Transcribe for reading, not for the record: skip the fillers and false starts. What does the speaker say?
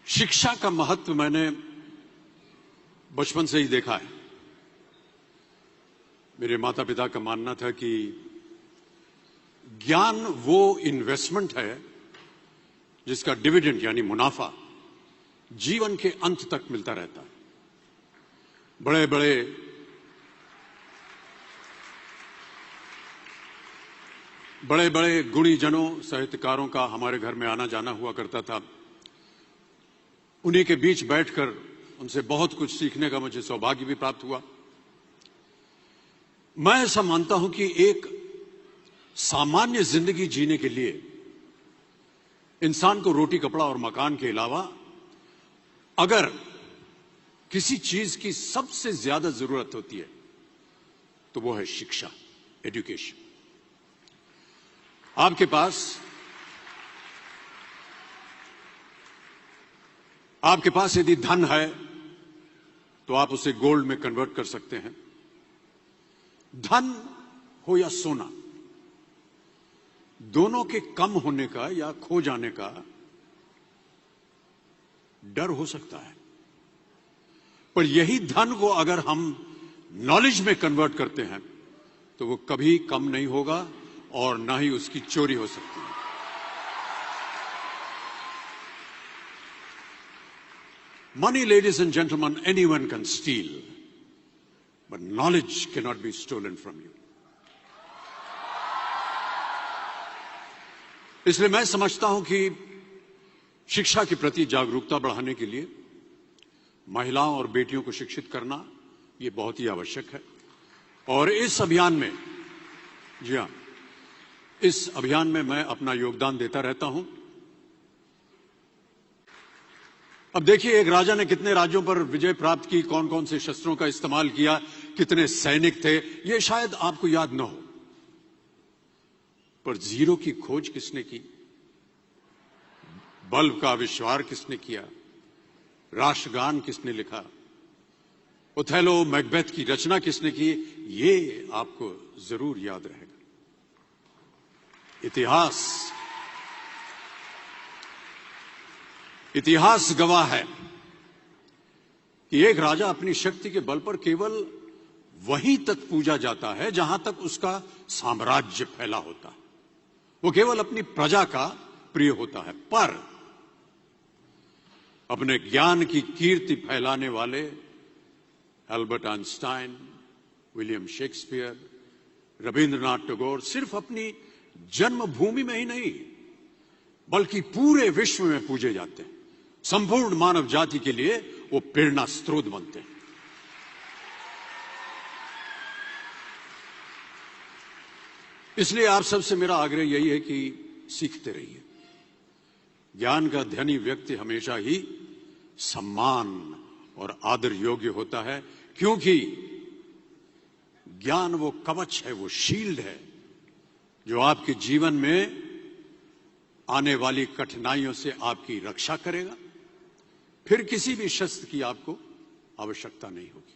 शिक्षा का महत्व मैंने बचपन से ही देखा है। मेरे माता पिता का मानना था कि ज्ञान वो इन्वेस्टमेंट है जिसका डिविडेंड यानी मुनाफा जीवन के अंत तक मिलता रहता है। बड़े बड़े गुणीजनों साहित्यकारों का हमारे घर में आना जाना हुआ करता था। उन्हीं के बीच बैठकर उनसे बहुत कुछ सीखने का मुझे सौभाग्य भी प्राप्त हुआ। मैं ऐसा मानता हूं कि एक सामान्य जिंदगी जीने के लिए इंसान को रोटी कपड़ा और मकान के अलावा अगर किसी चीज की सबसे ज्यादा जरूरत होती है तो वो है शिक्षा, एजुकेशन। आपके पास यदि धन है तो आप उसे गोल्ड में कन्वर्ट कर सकते हैं। धन हो या सोना, दोनों के कम होने का या खो जाने का डर हो सकता है, पर यही धन को अगर हम नॉलेज में कन्वर्ट करते हैं तो वो कभी कम नहीं होगा और ना ही उसकी चोरी हो सकती है। Money, ladies and gentlemen, anyone can steal, but knowledge cannot be stolen from you. इसलिए मैं समझता हूं कि शिक्षा के प्रति जागरूकता बढ़ाने के लिए महिलाओं और बेटियों को शिक्षित करना ये बहुत ही आवश्यक है। और इस अभियान में, जी हां, इस अभियान में मैं अपना योगदान देता रहता हूं। अब देखिए, एक राजा ने कितने राज्यों पर विजय प्राप्त की, कौन कौन से शस्त्रों का इस्तेमाल किया, कितने सैनिक थे, ये शायद आपको याद न हो, पर जीरो की खोज किसने की, बल्ब का आविष्कार किसने किया, राष्ट्रगान किसने लिखा, ओथेलो मैकबेथ की रचना किसने की, ये आपको जरूर याद रहेगा। इतिहास गवाह है कि एक राजा अपनी शक्ति के बल पर केवल वहीं तक पूजा जाता है जहां तक उसका साम्राज्य फैला होता है। वो केवल अपनी प्रजा का प्रिय होता है, पर अपने ज्ञान की कीर्ति फैलाने वाले Albert Einstein, William Shakespeare, Rabindranath Tagore सिर्फ अपनी जन्मभूमि में ही नहीं बल्कि पूरे विश्व में पूजे जाते हैं। संपूर्ण मानव जाति के लिए वो प्रेरणा स्रोत बनते हैं। इसलिए आप सबसे मेरा आग्रह यही है कि सीखते रहिए। ज्ञान का धनी व्यक्ति हमेशा ही सम्मान और आदर योग्य होता है, क्योंकि ज्ञान वो कवच है, वो शील्ड है जो आपके जीवन में आने वाली कठिनाइयों से आपकी रक्षा करेगा। फिर किसी भी शस्त्र की आपको आवश्यकता नहीं होगी।